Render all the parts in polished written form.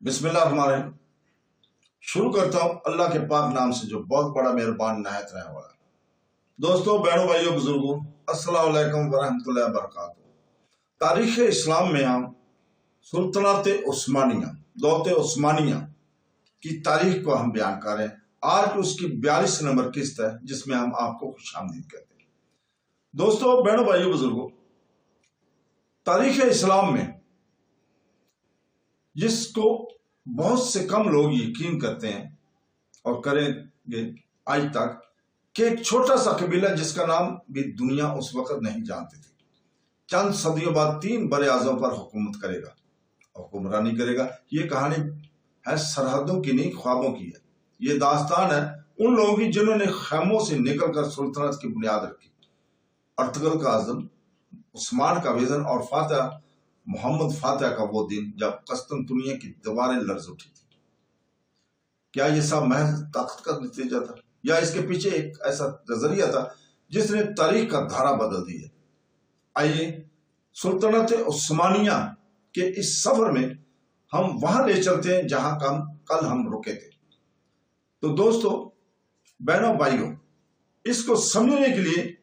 बिस्मिल्लाह रहमान रहीम। शुरू करता हूँ अल्लाह के पाक नाम से जो बहुत बड़ा मेहरबान नायत रहने वाला। दोस्तों, बहनों, भाइयों, बुजुर्गों, अस्सलाम वालेकुम वरहमतुल्लाहि वबरकातुहू। तारीख इस्लाम में हम सुल्तनत उस्मानिया, दौलत उस्मानिया की तारीख को हम बयान कर रहे हैं। आज उसकी 42 नंबर किस्त है जिसमें हम आपको खुशामदीद कहते हैं। दोस्तों, बहनों, भाइयों, बुजुर्गों, तारीख इस्लाम में जिसको बहुत से कम लोग यकीन करते हैं और करेंगे आज तक, कि एक छोटा सा कबीला जिसका नाम भी दुनिया उस वक्त नहीं जानती थी, चंद सदियों बाद 3 बड़े आज़म पर हुकूमत करेगा, हुक्मरानी करेगा। ये कहानी है सरहदों की नहीं, ख्वाबों की है। ये दास्तान है उन लोगों की जिन्होंने खैमों से निकलकर सुल्तनत की बुनियाद रखी। अर्तुगरुल का आज़म, उस्मान का विजन और फातिह मोहम्मद फातिह का वो दिन जब कस्तुनतुनिया की दीवारें लर्ज उठी थी। क्या ये सब महज ताकत का नतीजा था या इसके पीछे एक ऐसा नजरिया था जिसने तारीख का धारा बदल दी है? आइए सुल्तनत उस्मानिया के इस सफर में हम वहां ले चलते हैं जहां कल हम रुके थे। तो दोस्तों, बहनों, भाइयों, इसको समझने के लिए,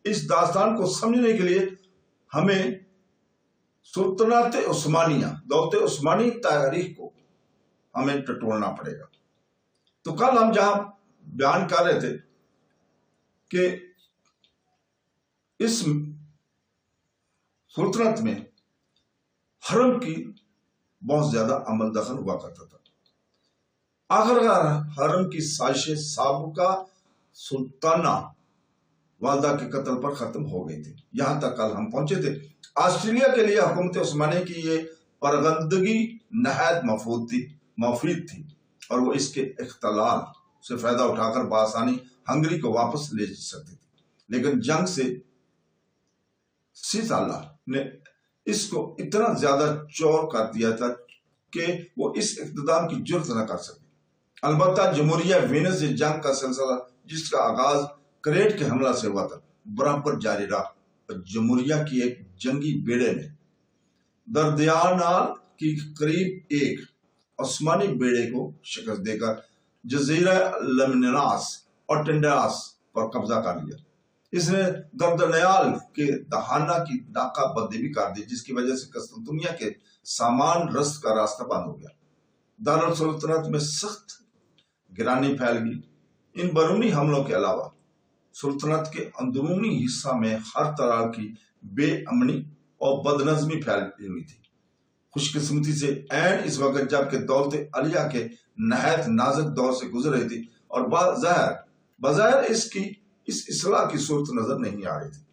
इस दास्तान को समझने के लिए हमें सुल्तनत उस्मानिया, दौलत उस्मानी तारीख को हमें टटोलना पड़ेगा। तो कल हम जहां बयान कर रहे थे कि इस सुल्तनत में हरम की बहुत ज्यादा अमल दखल हुआ करता था। आखिरकार हरम की साजिशें साबका सुल्ताना वालदा के कत्ल पर खत्म हो गई थी। यहां तक कल हम पहुंचे थे। ऑस्ट्रेलिया के लिए हुकूमत उस्मानिया की ये परगंदगी नहायत मफीद थी और वो इसके इख्तलाल से फायदा उठाकर बआसानी हंगरी को वापस ले सकती थी। लेकिन जंग से सीताला ने इसको इतना ज्यादा चौर कर दिया था कि वो इस इक़्तिदार की जुर्त न कर सके। अलबत्ता जमहूरिया वेनिस से जंग का सिलसिला, जिसका आगाज करेट के हमला से हुआ था, बराबर जारी रहा। जमहूरिया की एक जंगी बेड़े ने दरदियानाल की करीब एक उस्मानी बेड़े को शिकस्त देकर जजीरा लमनास और टिंडास पर कब्जा कर लिया। इसने दरदयाल के दहाना की नाकाबंदी भी कर दी, जिसकी वजह से कस्तुनतुनिया के सामान रस्त का रास्ता बंद हो गया। दारुल सुल्तनत में सख्त गिरानी फैल गई। इन बैरूनी हमलों के अलावा सुल्तनत के अंदरूनी हिस्सा में हर तरह की बेअमनी और बदनज़मी फैली हुई थी। खुशकिस्मती से ऐन इस वक्त जबकि दौलत अलिया के नहायत नाजुक दौर से गुजर रही थी और बज़ाहिर इसकी इस इस्लाह की सूरत नजर नहीं आ रही थी।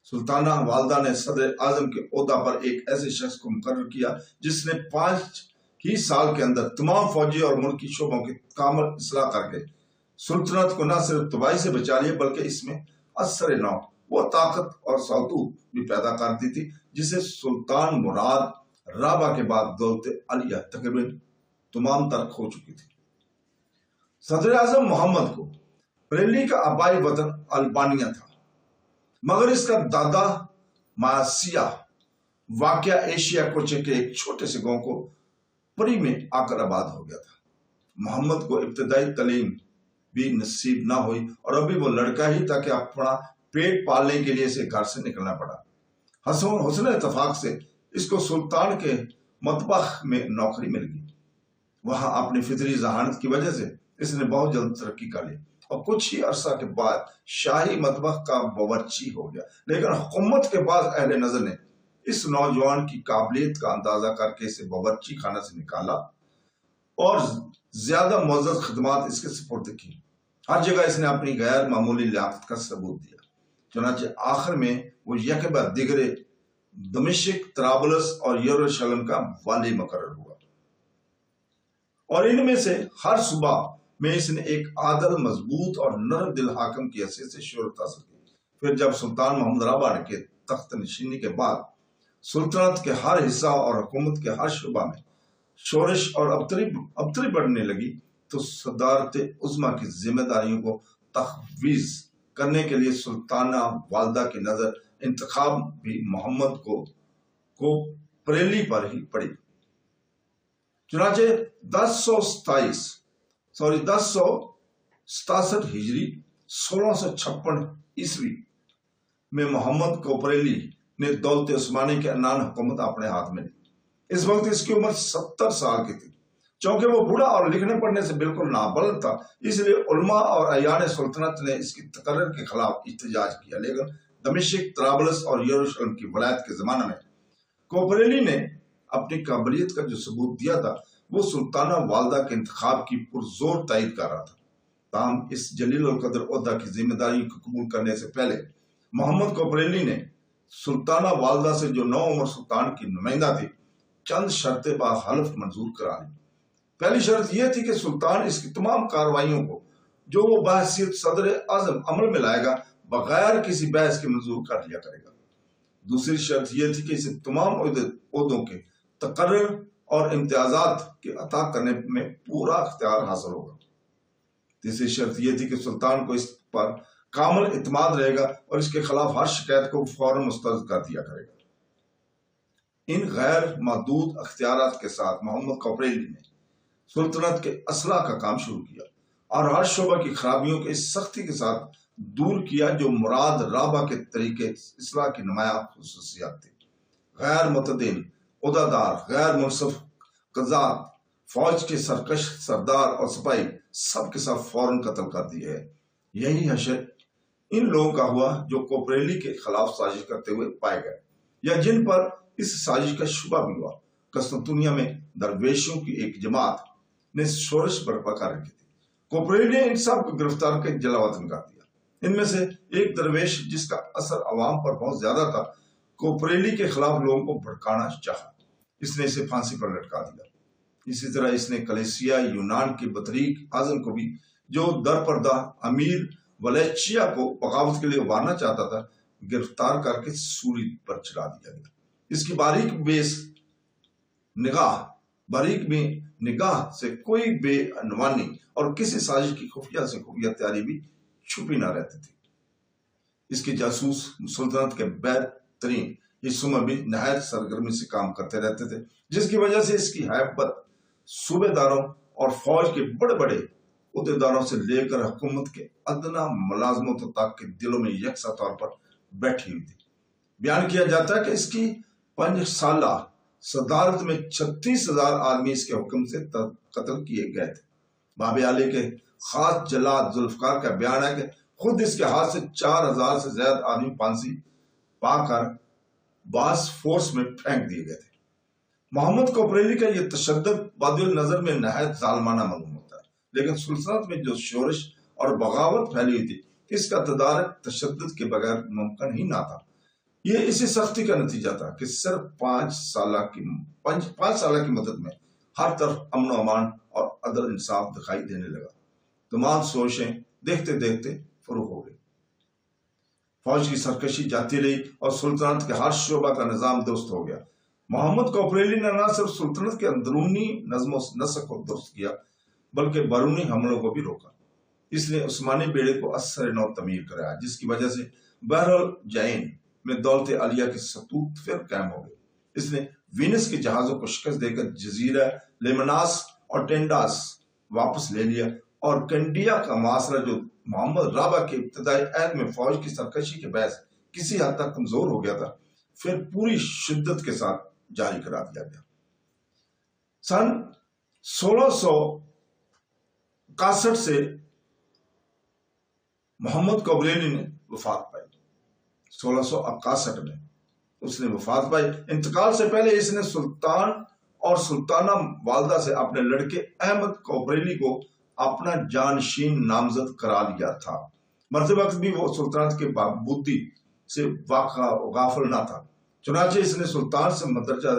सुल्ताना वालदा ने सदर आजम के ओहदा पर एक ऐसे शख्स को मुकर्रर किया जिसने 5 ही साल के अंदर तमाम फौजी और मुल्की शोबों की कामल इस्लाह करके सुल्तनत को न सिर्फ तबाही से बचा लिया बल्कि इसमें असर नौ वो ताकत और सौतूत भी पैदा कर दी थी जिसे सुल्तान मुराद राबा के बाद दौलत अलिया तकरीबन तमाम तर खो चुकी थी। सदर आजम मोहम्मद को बरेली का आबाई वतन अल्बानिया था, मगर इसका दादा मासिया वाकया एशिया कोचे के एक छोटे से गांव को परी में आकर आबाद हो गया था। मोहम्मद को इब्तदाई तालीम भी नसीब ना हुई और अभी वो लड़का ही था कि अपना पेट पालने के लिए इसे घर से निकलना पड़ा। हुस्न इत्तेफाक से इसको सुल्तान के मतबख में नौकरी मिल गई। वहां अपनी फितरी जहानत की वजह से इसने बहुत जल्द तरक्की कर ली और कुछ ही अरसा के बाद शाही मतबख का बावर्ची हो गया। लेकिन हुकूमत के बाद अहले नजर ने इस नौजवान की काबिलियत का अंदाजा करके इसे बावर्ची खाना से निकाला और ज्यादा मुअज़्ज़ज़ खिदमात इसके सुपुर्द की। हर जगह इसने अपनी गैर मामूली लियाकत का सबूत दिया। चुनांचे आखिर में वो यकबा दिगरे दमिश्क, तराबलस और यरूशलेम का वाली मुकर्रर हुआ और इनमें से हर सुबह में इसने एक आदल, मजबूत और नरम दिल हाकिम की हैसियत से शोहरत हासिल की। फिर जब सुल्तान मोहम्मद राबा के तख्त नशीनी के बाद सुल्तनत के हर हिस्सा और हुकूमत के हर शुबा में शोरश और अबतरी बढ़ने लगी तो सदारत उज़्मा की जिम्मेदारियों को तखवीज़ करने के लिए सुल्ताना वालदा की नजर इंतखाब भी मोहम्मद को बरेली पर ही पड़ी। चुनाचे 1067 हिजरी 1656 ईस्वी में मोहम्मद कोपरेली ने दौलत उस्मानी के अनान हुकूमत अपने हाथ में ली। इस वक्त इसकी उम्र 70 साल की थी। चूंकि वो बूढ़ा और लिखने पढ़ने से बिल्कुल नाबलद था, इसलिए उलमा और अयान सुल्तनत ने इसकी तकर्रर के खिलाफ इhtजाज किया। लेकिन दमिश्क, तराबलस और यरूशलेम की वलायत के जमाने में कोपरेली ने अपनी काबिलियत का जो सबूत दिया था, वो सुल्ताना वालदा के इंतखाब की पुरजोर तायद कर रहा था। ताहम इस जलील और कदर ओहदा की जिम्मेदारी को कबूल करने से पहले मोहम्मद कोपरेली ने सुल्ताना वालदा से, जो नौ उम्र सुल्तान की नुमाइंदा थी, चंद शर्तें बाहल्फ मंजूर करा ली। पहली शर्त यह थी कि सुल्तान इसकी तमाम कार्रवाइयों को जो वो बहसीयत सदर आजम अमल में लाएगा, बगैर किसी बहस के मंजूर कर लिया करेगा। दूसरी शर्त यह थी कि इसे तमाम ओहदों के तकर्रर और इम्तियाजात के अता करने में पूरा अख्तियार हासिल होगा। तीसरी शर्त यह थी कि सुल्तान को इस पर कामिल इत्मीनान रहेगा और इसके खिलाफ हर शिकायत को फौरन मुस्तरद कर दिया करेगा। इन गैर महदूद अख्तियारात के साथ मोहम्मद कोपरेली ने सुल्तनत के असलाह का काम शुरू किया और हर शोबा की खराबियों को इस सख्ती के साथ दूर किया जो मुराद राबा के तरीके इसलाह की नुमाया खुसूसियात थी। गैर मुतदिन उहदेदार, गैर मुनसिफ कज़ात, फौज के सरकश सरदार और सिपाही सब के सब फौरन कत्ल कर दिए है। यही हशर इन लोगों का हुआ जो कोपरेली के खिलाफ साजिश करते हुए पाए गए या जिन पर इस साजिश का शुबा भी हुआ। कस्तूनिया में दरवेशों की एक जमात ने शोरश बर्पा कर रखी थी। कोपरेली ने इन सब को गिरफ्तार कर जलावतन कर दिया। इनमें से एक दरवेश, जिसका असर अवाम पर बहुत ज्यादा था, कोपरेली के खिलाफ लोगों को भड़काना चाहा। इसने इसे फांसी पर लटका दिया। इसी तरह इसने कलेसिया यूनान के बतरीक आजम को भी, जो दरपर्दा अमीर वलेचिया को बगावत के लिए उबारना चाहता था, गिरफ्तार करके सूली पर चढ़ा दिया गया। इसकी बारीक में निगाह से कोई बेअनवानी और किसी साजिश की खुफिया से खुफिया तैयारी भी छुपी न रहती थी। इसके जासूस सुल्तानत के बेहतरीन हिस्सों में भी नहायत सरगर्मी से काम करते रहते थे, जिसकी वजह से इसकी हैबत सूबेदारों और फौज के बड़े बड़े उहदेदारों से लेकर हुकूमत के अदना मुलाजमतों तक के दिलों में यकसा तौर पर बैठी हुई थी। बयान किया जाता है कि इसकी 5 साला सदारत में 36,000 आदमी इसके हुक्म से कत्ल किए गए थे। बाबे आली के खास जलाद जुल्फकार का बयान है कि खुद इसके हाथ से 4,000 से ज्यादा आदमी फांसी पाकर बास फोर्स में फेंक दिए गए थे। मोहम्मद कोपरेली का यह तशद्दुद बादिल नजर में नहायत जालमाना मालूम होता है, लेकिन सुल्तानत में जो शोरश और बगावत फैली हुई थी, इसका तदारक तशद्दुद के बगैर मुमकिन ही ना था। ये इसी सख्ती का नतीजा था कि सिर्फ 5 साल की मदद में हर तरफ अमन अमान और अदल इंसाफ दिखाई देने लगा। तमाम सोचें देखते देखते फरोग हो गई। फौज की सरकशी जाती रही और सुल्तानत के हर शोबा का निजाम दुरुस्त हो गया। मोहम्मद कोपरेली ने न सिर्फ सुल्तानत के अंदरूनी नज़्म नस्क को दुरुस्त किया, बल्कि बैरूनी हमलों को भी रोका। इसने उस्मानी बेड़े को असर नौ तमीर कराया, जिसकी वजह से बहरुल जैन में दौलत अलिया के सतूत फिर कायम हो गए। इसने वीनस के जहाजों को शिकस्त देकर जजीरा लेमनास और टेंडास वापस ले लिया और कंडिया का मासरा, जो मोहम्मद राबा के इब्तदाई अहद में फौज की सरकशी के बहस किसी हद तक कमजोर हो गया था, फिर पूरी शिद्दत के साथ जारी करा दिया गया। सन 1661 से मोहम्मद कोपरेली ने वफात पाई। 1661 में उसने वफात पाई। इंतकाल से पहले इसने सुल्तान और सुल्ताना वालदा से अपने लड़के अहमद कोपरेली को अपना जानशीन नामजद करा लिया था। मरते वक्त भी वो सुल्तानत के बुद्धि से गाफिल ना था। चुनाचे इसने सुल्तान से मदरजा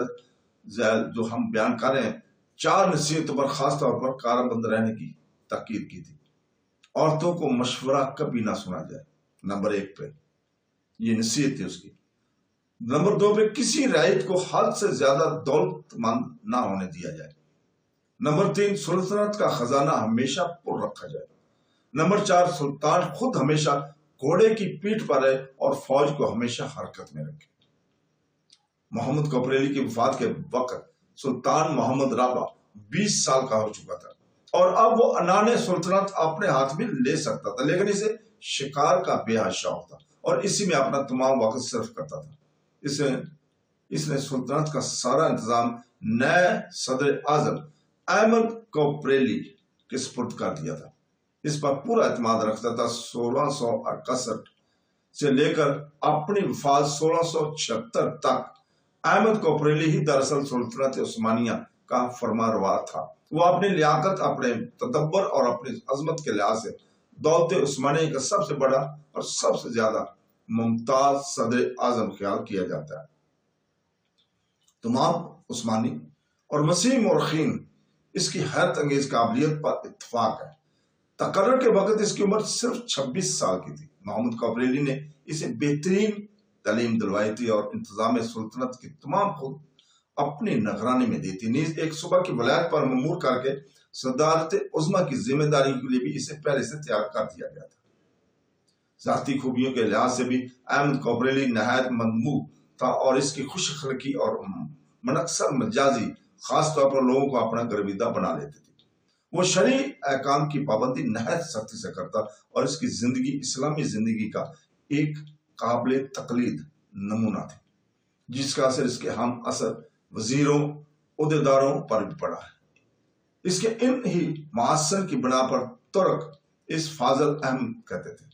जो हम बयान कर रहे हैं, 4 नसीहतों पर खास तौर पर कारबंद रहने की ताकीद की थी। औरतों को मशवरा कभी ना सुना जाए, नंबर 1 पे ये नसीहत थी उसकी। नंबर 2 पे किसी रायत को हद से ज्यादा दौलतमंद ना होने दिया जाए। नंबर 3 सुल्तानत का खजाना हमेशा पुर रखा जाए। नंबर 4 सुल्तान खुद हमेशा घोड़े की पीठ पर रहे और फौज को हमेशा हरकत में रखे। मोहम्मद कोपरेली की वफात के वक्त सुल्तान मोहम्मद राबा 20 साल का हो चुका था और अब वो अनाने सुल्तानत अपने हाथ में ले सकता था, लेकिन इसे शिकार का बेहद शौक था और इसी में अपना तमाम वक्त सिर्फ करता था। इसने सुल्तानत का सारा इंतजाम नए सदर आजम अहमद कोपरेली के सुपुर्द कर दिया था। इस पर पूरा एतमाद रखता था। 1661 से लेकर अपनी वफात 1676 तक अहमद कोपरेली ही दरअसल सुल्तानत उस्मानिया का फरमारवा था। वो अपनी लियाकत, अपने तदब्बर और अपनी अजमत के लिहाज से दौलत उस्मानिया का सबसे बड़ा और सबसे ज्यादा मुमताज सदर आजम ख्याल किया जाता है। तमाम उस्मानी और मसीह मौरखीन इसकी हैरत अंगेज काबिलियत पर इत्तफाक है। तकर्रुर के वक्त इसकी उम्र सिर्फ 26 साल की थी। मोहम्मद कोपरेली ने इसे बेहतरीन तालीम दिलवाई थी और इंतजाम सुल्तानत की तमाम खुद अपनी निगरानी में दी थी। नीज एक सुबह की वलायत पर ममूर करके सदारत उज़्मा की जिम्मेदारी के लिए भी इसे पहले से तैयार कर दिया गया था। ज़ाती खूबियों के लिहाज से भी अहमद कोपरेली नहायत मनमू था और इसकी खुश अखलाकी और मनक्सर मजाजी खास तौर पर लोगों को अपना गर्विदा बना लेते थे। वो शरई अहकाम की पाबंदी नहायत सख्ती से करता और इसकी जिंदगी इस्लामी जिंदगी का एक काबिल तकलीद नमूना थी, जिसका असर इसके हम असर वजीरों, उहदेदारों पर भी पड़ा है। इसके इन ही मुआसर की बिना पर तुर्क इस फाजल अहमद कहते थे।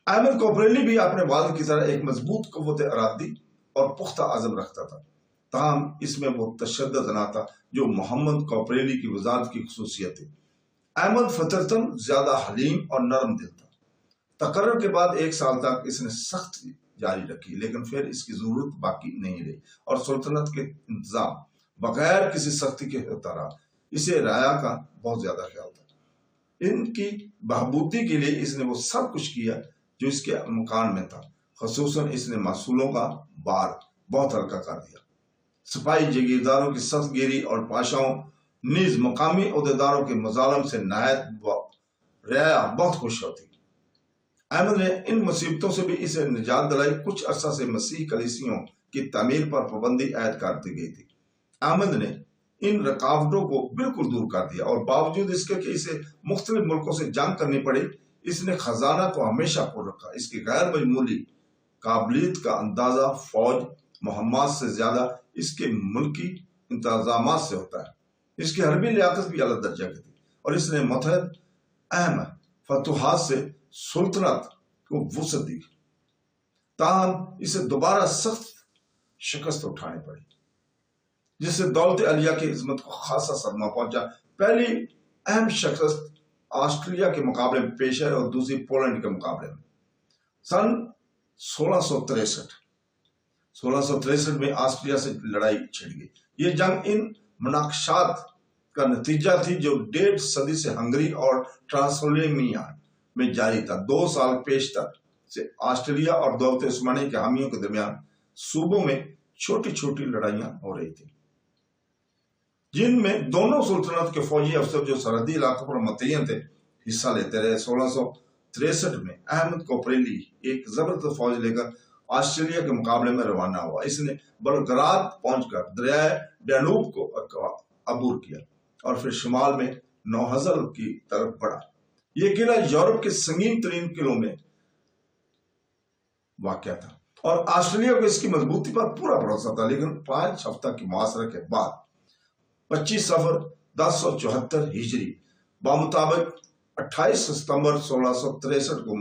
अहमद कोपरेली भी अपने वालिद की तरह एक मजबूत कुव्वत इरादी और पुख्ता अज़म रखता था, ताहम इसमें वो तशद्दुद न था जो मोहम्मद कोपरेली की वजारत की खुसूसियत थी। अहमद फितरतन ज्यादा हलीम और नरम दिल था। तकर्रुर के बाद 1 साल तक इसने सख्त जारी रखी, लेकिन फिर इसकी जरूरत बाकी नहीं रही और सुल्तानत के इंतजाम बगैर किसी सख्ती के होता रहा। इसे राया का बहुत ज्यादा ख्याल था। इनकी बहबूदी के लिए इसने वो सब कुछ किया जो इसके मकान में था। खसूसन इसने मासूलों का बार बहुत हल्का कर दिया। सिपाही जगीरदारों की सख्त गिरी और पाशाओं नीज मकामी उहदेदारों के मजालम से नायत राया बहुत खुश होती। अहमद ने इन मुसीबतों से भी इसे निजात दिलाई। कुछ अरसा से मसीह कलीसियों की तामीर पर पाबंदी आयद कर दी गई थी। अहमद ने इन रुकावटों को बिल्कुल दूर कर दिया और बावजूद इसके कि इसे मुख्तलिफ मुल्कों से जंग करनी पड़ी, इसने खजाना को हमेशा पुर रखा। इसकी गैर मजमूली काबिलियत का अंदाजा फौज मुहम्मद से ज्यादा इसके मुल्की इंतजामात से होता है। इसकी हरबी लियाकत भी अलग दर्जा की थी और इसने मुतहद अहम फतुहात से सुल्तानत को वुसअत दी, ताहम इसे दोबारा सख्त शिकस्त उठानी पड़ी, जिससे दौलत अलिया की इज्जत को खासा सदमा पहुंचा। पहली अहम शिकस्त ऑस्ट्रेलिया के मुकाबले में पेश है और दूसरी पोलैंड के मुकाबले में। सन 1663 में ऑस्ट्रिया से लड़ाई छिड़ गई। ये जंग इन मुनाकशात का नतीजा थी जो 1.5 सदी से हंगरी और ट्रांसोल्वेनिया में जारी था। 2 साल पेशतर से ऑस्ट्रेलिया और दौलत उस्मानिया के हामियों के दरमियान सूबों में छोटी छोटी लड़ाइयां हो रही थी, जिनमें दोनों सुल्तानत के फौजी अफसर जो सरहदी इलाकों पर मुतय्यन थे हिस्सा लेते रहे। 1663 में अहमद कोपरेली एक जबरदस्त फौज लेकर ऑस्ट्रेलिया के मुकाबले में रवाना हुआ। इसने बलग्राद पहुंचकर दरिया डैनूब को अबूर किया और फिर शुमाल में नौहजल की तरफ बढ़ा। यह किला यूरोप के संगीन तरीन किलों में वाक़या था और ऑस्ट्रेलिया को इसकी मजबूती पर पूरा भरोसा था। लेकिन 5 हफ्ता की मुआसरे के बाद 25 सफर 1074 हिजरी बामुताबिक 28 सितंबर 1663 को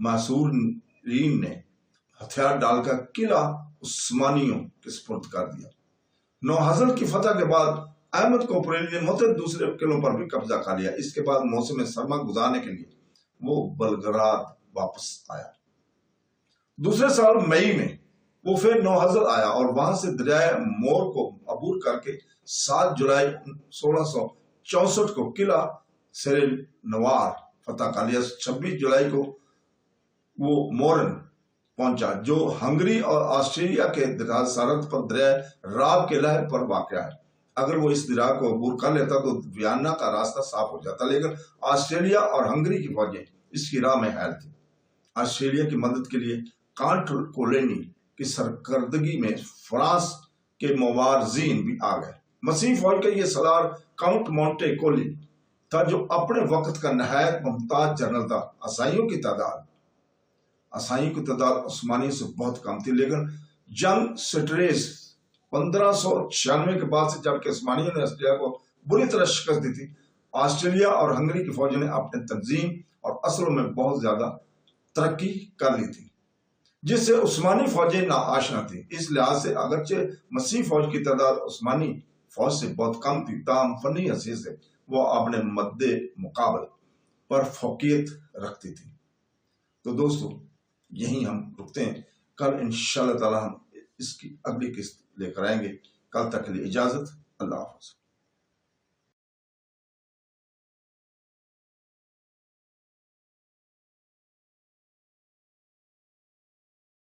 मासूरीन ने हथियार डालकर किला उस्मानियों के सुपुर्द कर दिया। नौहजल की फतह के बाद अहमद कोपरेली ने मुतअद्दिद दूसरे किलों पर भी कब्जा कर लिया। इसके बाद मौसम सरमा गुजारने के लिए वो बलग्राद वापस आया। दूसरे साल मई में वो फिर नौहजल आया और वहां से दरिया मोर को अबूर करके 7 जुलाई 1664 को किला सेरे नवार फतह कर लिया। 26 जुलाई को वो मोरन पहुंचा जो हंगरी और ऑस्ट्रेलिया के सरहद पर दरिया राब के लहर पर वाक़या है। अगर वो इस दरिया को अबूर कर लेता तो वियना का रास्ता साफ हो जाता, लेकिन ऑस्ट्रेलिया और हंगरी की फौजें इसकी राह में हैल थी। ऑस्ट्रेलिया की मदद के लिए कांट कोलोनी की सरकर्दगी में फ्रांस के मुवारजीन भी आ गए। مسیح فوج کا یہ سالار کاؤنٹ مونٹے کولی تھا جو اپنے وقت کا نہایت ممتاز جنرل تھا۔ عیسائیوں کی تعداد عثمانیوں سے بہت کم تھی، لیکن جنگ سٹریس 1596 کے بعد سے جبکہ عثمانیوں نے آسٹریلیا کو بری طرح شکست دی تھی، آسٹریلیا اور ہنگری کی فوجوں نے اپنے تنظیم اور اسلحوں میں بہت زیادہ ترقی کر لی تھی، جس سے عثمانی فوجیں ناآشنا تھیں۔ اس لحاظ سے اگرچہ مسیح فوج کی تعداد عثمانی فوج سے بہت کم تھی، تاہم فنی حیثیت سے وہ اپنے مد مقابل پر فوقیت رکھتی تھی۔ تو دوستو یہیں ہم رکتے ہیں، کل انشاءاللہ تعالی ہم اس کی اگلی قسط لے کر آئیں گے۔ کل تک کے لیے اجازت، اللہ حافظ۔